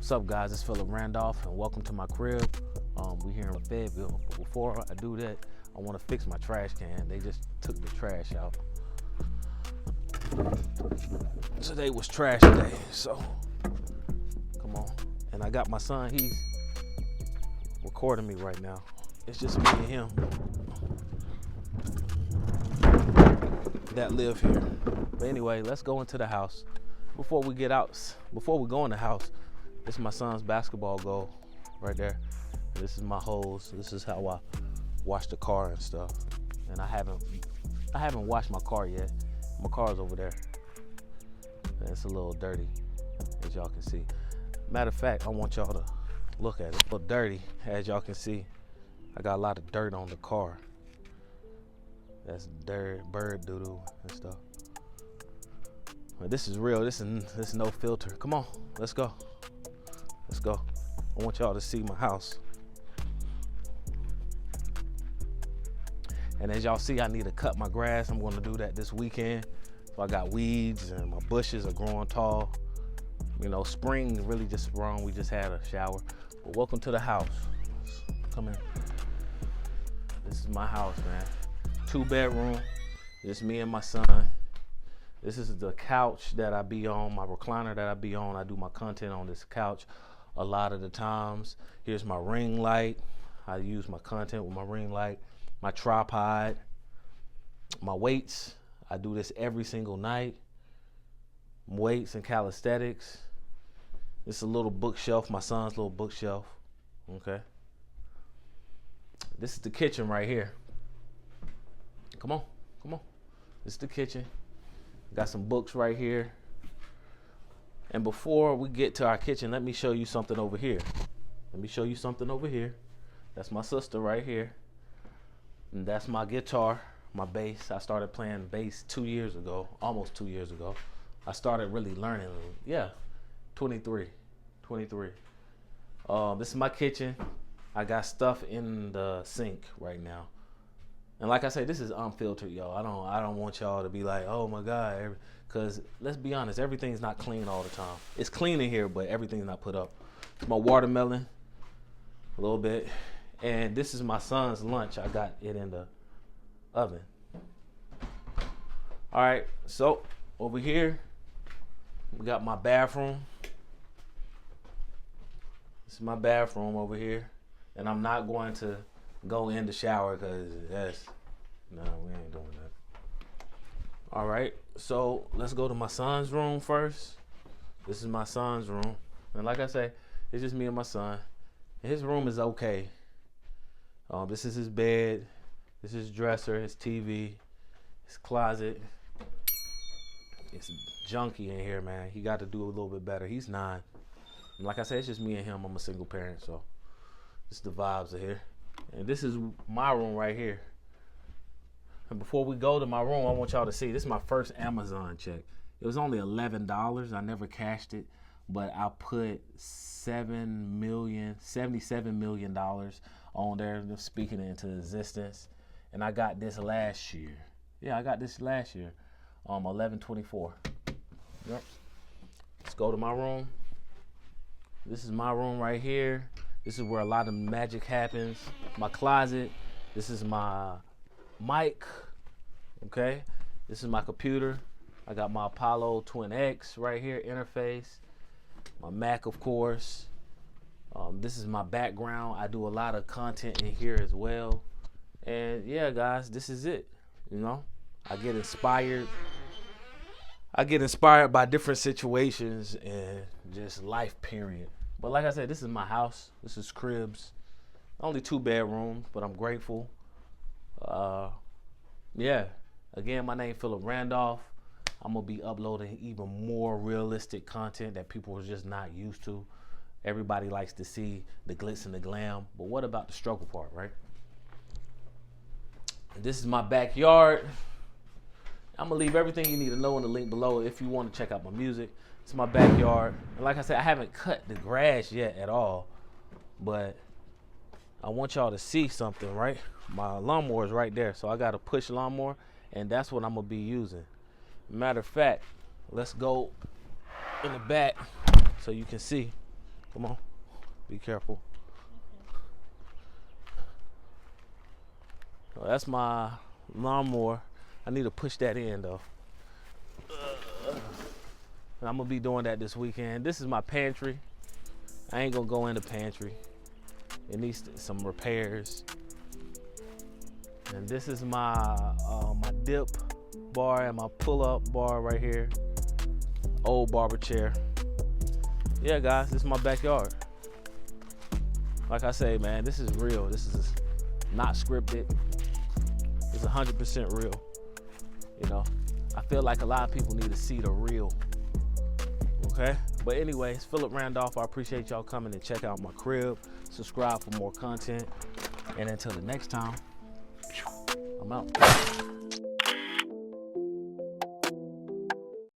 What's up, guys? It's Phillip Randolph, and welcome to my crib. We here in Fayetteville. But before I do that, I want to fix my trash can. They just took the trash out. Today was trash day, so come on. And I got my son. He's recording me right now. It's just me and him that live here. But anyway, let's go into the house. Before we go in the house, this is my son's basketball goal right there. And this is my hose. This is how I wash the car and stuff. And I haven't washed my car yet. My car's over there. And it's a little dirty, as y'all can see. Matter of fact, I want y'all to look at it. A little dirty, as y'all can see. I got a lot of dirt on the car. That's dirt, bird doo-doo and stuff. But this is real. This is no filter. Come on, let's go. Let's go. I want y'all to see my house. And as y'all see, I need to cut my grass. I'm going to do that this weekend. So I got weeds and my bushes are growing tall. You know, spring really just sprung. We just had a shower. But welcome to the house. Come in. This is my house, man. 2-bedroom. Just me and my son. This is the couch that I be on, my recliner that I be on. I do my content on this couch a lot of the times. Here's my ring light. I use my content with my ring light, my tripod, my weights. I do this every single night. Weights and calisthenics. This is a little bookshelf, my son's little bookshelf. Okay. This is the kitchen right here. Come on, come on. This is the kitchen. Got some books right here. And before we get to our kitchen, let me show you something over here. Let me show you something over here. That's my sister right here. And that's my guitar, my bass. I started playing bass 2 years ago, almost 2 years ago. I started really learning, 23. This is my kitchen. I got stuff in the sink right now. And like I say, this is unfiltered, y'all. I don't want y'all to be like, oh my God, because let's be honest, everything's not clean all the time. It's clean in here, but everything's not put up. It's my watermelon, a little bit. And this is my son's lunch. I got it in the oven. All right, so over here, we got my bathroom. This is my bathroom over here. And I'm not going to go in the shower because we ain't doing that. All right, so let's go to my son's room first. This is my son's room. And like I say, it's just me and my son. And his room is okay. This is his bed. This is his dresser, his TV, his closet. It's junky in here, man. He got to do a little bit better. He's 9. And like I said, it's just me and him. I'm a single parent, so this is the vibes of here. And this is my room right here. And before we go to my room, I want y'all to see, this is my first Amazon check. It was only $11. I never cashed it, but I put $77 million on there, speaking it into existence. And I got this last year. Yeah, I got this last year, 11/24. Yep. Let's go to my room. This is my room right here. This is where a lot of magic happens. My closet. This is my mic. Okay. This is my computer. I got my Apollo Twin X right here, interface. My Mac, of course. This is my background. I do a lot of content in here as well. And yeah, guys, this is it. You know, I get inspired. By different situations and just life, period. But like I said, this is my house. This is cribs. Only 2 bedrooms, but I'm grateful. Again, my name is Phillip Randolph. I'm going to be uploading even more realistic content that people are just not used to. Everybody likes to see the glitz and the glam. But what about the struggle part, right? This is my backyard. I'm going to leave everything you need to know in the link below if you want to check out my music. It's my backyard. And like I said, I haven't cut the grass yet at all. But I want y'all to see something, right? My lawnmower is right there. So I got a push lawnmower, and that's what I'm going to be using. Matter of fact, let's go in the back so you can see. Come on. Be careful. Oh, that's my lawnmower. I need to push that in though. I'm gonna be doing that this weekend. This is my pantry. I ain't gonna go in the pantry. It needs some repairs. And this is my my dip bar and my pull-up bar right here. Old barber chair. Yeah, guys, this is my backyard. Like I say, man, this is real. This is not scripted. It's 100% real. You know, I feel like a lot of people need to see the real. Okay? But anyways, Phillip Randolph, I appreciate y'all coming and check out my crib. Subscribe for more content. And until the next time, I'm out.